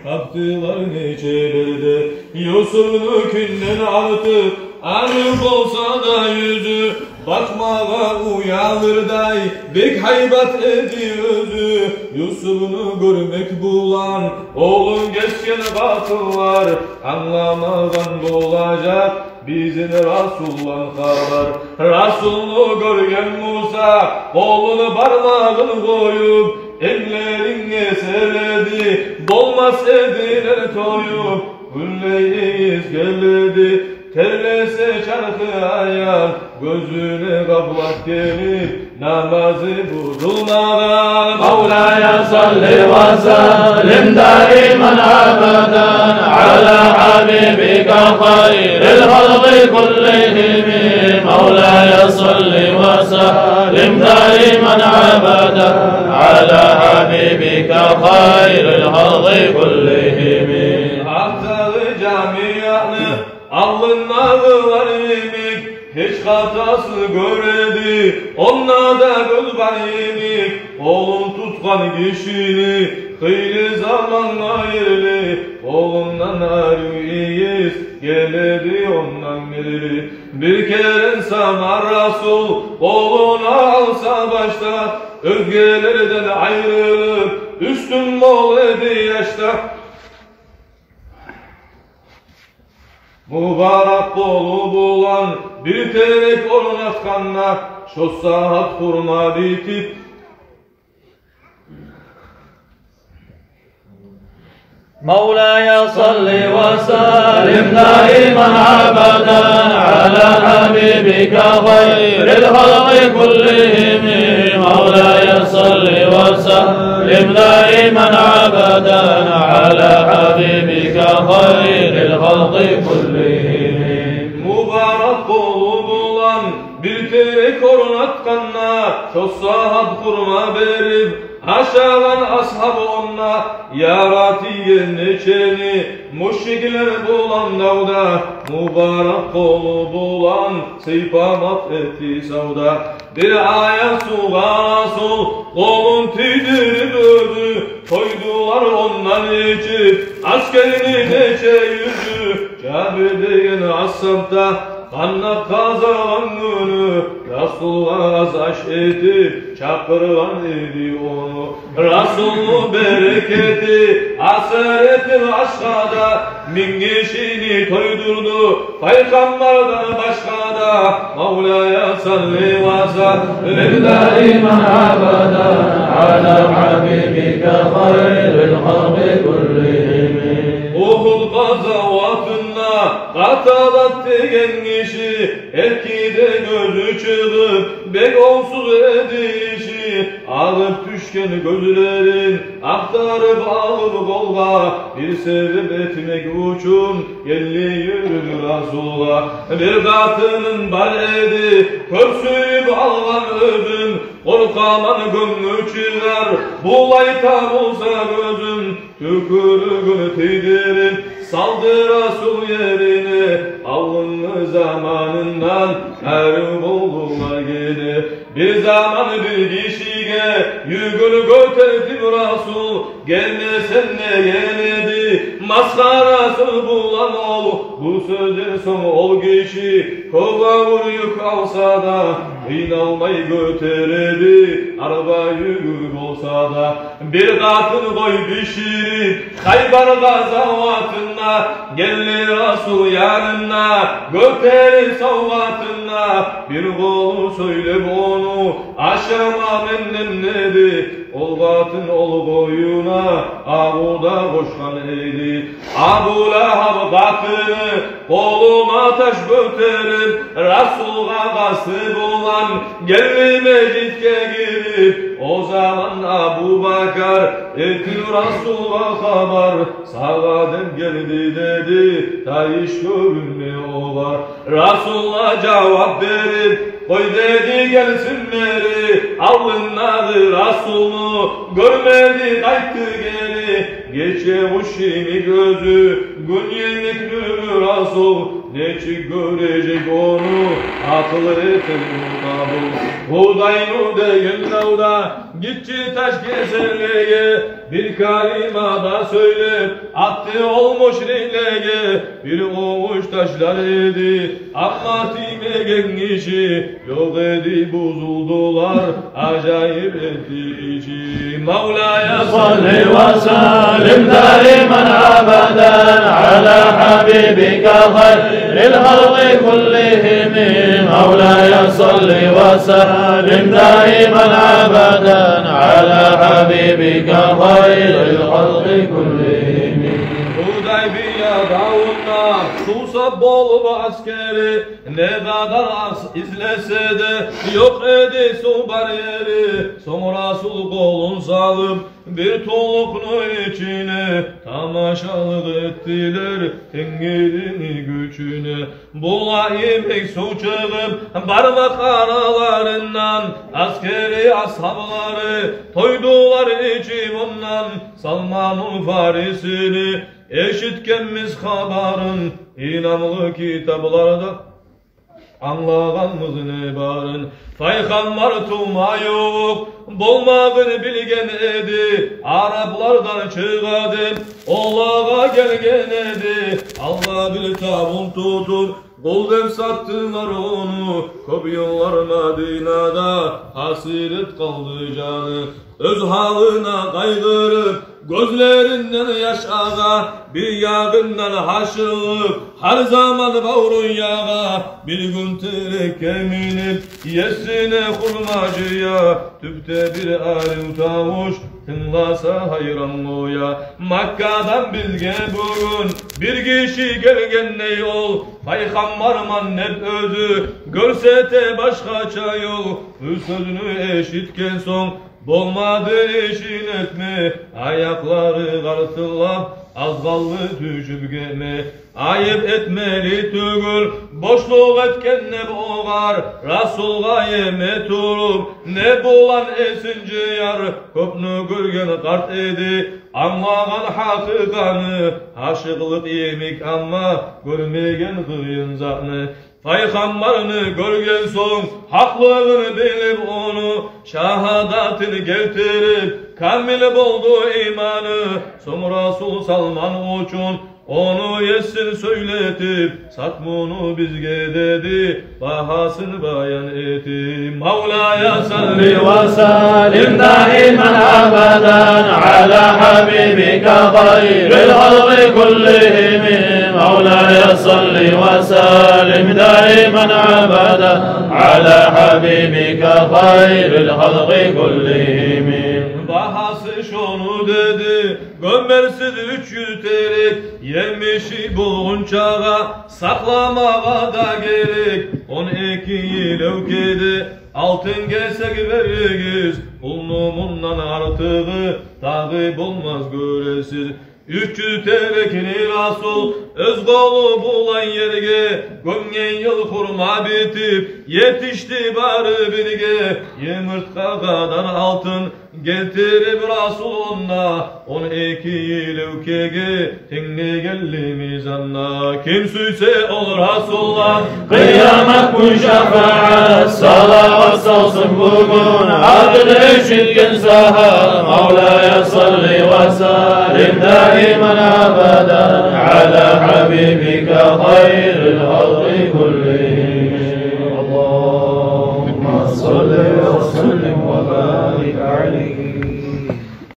baktılar necelerde. Yusuf'un künden artık arık olsa da yüzü, bakmağa uyanır day, bek haybat edi özü. Yusuf'unu görmek bulan, oğlum geçken batıllar, anlamadan olacak bizim Resul'dan haber. Resul'u görgen Musa, oğlunu parmağını koyup, ellerine seredi, dolmaz ediler toyup, gülleyiz geldi. Terlese çarkı ayar, gözüne kaplak gelip, namazı bozulmadan. Mevlaya salli ve sellim daiman abadan, ala habibika hayril halqi kullihim. Mevlaya salli ve sellim daiman abadan, ala habibika hayril halqi kullihim. Aktalı camianı, alınmağı var yemek, hiç hatası göredi, onlarda göz var yemek. Oğlum tutkan kişini, hıyli zamanla yerli, oğlundan arıyız, geledi ondan beri. Bir kere sana Resul, oğlunu alsa başta, özgelerden ayrılıp, üstün bol edi yaşta. Mübarek dolu bulan bir terek ornatkanlar, şu saat kurma bitip. مولاي صل وسلم دائما ابدا على حبيبك خير الخلق كلهم. مولاي صل وسلم دائما ابدا على حبيبك خير الخلق كلهم. Mübarek dolu bulan bir terek ornatkanlar, şu saat kurma berip. Aşağıdan ashabı onna, yaratiye neçeni, müşrikler bulan davda, mübarek kolu bulan, seypamat etti savda. Bir aya suğa Resul, kolun tüydürüp özü, koydular ondan içip, askerini neçe yüzü. Kabe'deyen ashabda, kanla kazalan günü, Resulullah azaş edip, çakırgan idi onu. Resul'un bereketi, asareti aşkada, bin kişini toydurdu, peygamberden başka da. Mevlaya salli ve sellim daiman abadan ala habibika hayril halqi kullihim. Uhud gazavatında katadat degen kişi, erkide gözü çıkıp bek onsuz edişi. Ağıp düşken gözlerin aktarıp alıp kolga, bir sebep etmek için gelli yürür Resul'a. Bir katının bar edi, körsüyüp algan özün, korkaman gönlü çıkar, bulaytar olsa gözün. Tükürüğünü tüydürüp saldı Resul yerine, alnı zamanından her buldular gene. Bir zaman bir kişiye yükünü götürdü Resul, gelmesen ne geledi, maskarası bulan ol. Bu sözden son ol kişi, kova vur yük alsa da, inanmayı götüredi, araba yük olsa da. Bir katın koy pişirip, Haybar gazavatına, geldi Resul yanına, göteri savvatına. Bir kolu söylep onu, aşama benden nedi, ol batın ol boyuna, Abu'da koşkan eydi. Abu Lahab katını, koluna taş götürüp, Resul'a gasip olan, geldi mecitke girip. O zaman Abu Bakar etti Resul'a haber, sağdan geldi dedi, ta iş görünme o var. Resul'a cevap verip, koy dedi gelsinleri, alınladı Resul'u, görmedi kayıttı geri. Geçe bu şimdi gözü, gün yenilik nürü Resul, neçi görecek onu, akıl etin kabul. Hudaynu deyin davda, gitçi taş keserleye, bir kalimada söyle, attı olmuş neyleye, bir ovuç taşlar edi, amma timegen işi, yok edi bozuldular, acayip etti içi. Mevla'ya salli ve sellim daiman abadan ala habibika hayril halqi kullihim. Mevla'ya salli ve sellim daiman abadan ala habibika hayril halqi kullihim. Hudaybiya dağında Susa bol askeri, ne kadar izlese de yok edi su bariyeri. Sonra sul kolun salıp bir toluklu içine tamaşalık ettiler Tenger'in gücüne. Bulayım su çıkıp parmak aralarından, askeri ashabları toydular içi bundan. Salman'ın Farisini eşitkenmiz habarın, İnanlı kitaplarda anlağanmız ne barın. Peygamber tuma yok, bolmağını bilgen edi, Araplardan çıkadı, Allah'a gelgen edi. Allah bir tabun tutup golden sattılar onu, köp yıllar Madina'da hasiret kaldı canı. Öz halına kaygırıp gözlerinden yaş ağa, bir yağından haşırılıp her zaman bağrun yağa. Bir gün tereke minip yesine hurmacıya, tüpte bir alim tavuş tınlasa hayran goya. Makka'dan bizge bugün bir kişi gelgen ne yol, Peygamberman hep özü görse de başkaça yol. Bu sözünü eşitken son bolmadı işin etme, ayakları kartılap az kaldı düşüp gelme. Ayıp etmeli tügül, boşluk etken ne boğar, Rasul'a yeme turup ne bulan esinci yar. Köpnü görgen kart edi, anlağan hakikanı, aşıklık yemek ama görmegen kıyın zatını. Peygamberini görgen son haklığını bilip onu, şahadatını getirip kamil buldu imanı. Sonra Resul Salman uçun onu yesin söyletip, satmunu bizge dedi, bahasını bayan eti. Mevla'ya salli ve sellim daiman abadan ala habibika hayril halqi kullihim. Mevla'ya salli ve sellim daiman abadan ala habibika hayril halqi kullihim. Bahası şunu dedi, gömersiz 300 terek, yemişi bulgun çağa, saklamağa da gerek. 12 yıl ökedi, altın gelsek veririz, kullumundan artığı takip olmaz göresiz. 300 terekini Rasul öz kolu bulan yerge, göngen yıl kurma bitip yetişti barı birge. Yumurtka kadar altın getirip Rasul onunla, 12 yıl ökege tenli geldi mizanla. Kim süyse olur Rasulullah, kıyamet bu şefaat, salavat salsın bugün adını eşitken saha. Mevla'ya salli ve sellim daiman abadan ala habibika hayril halqi kullihim.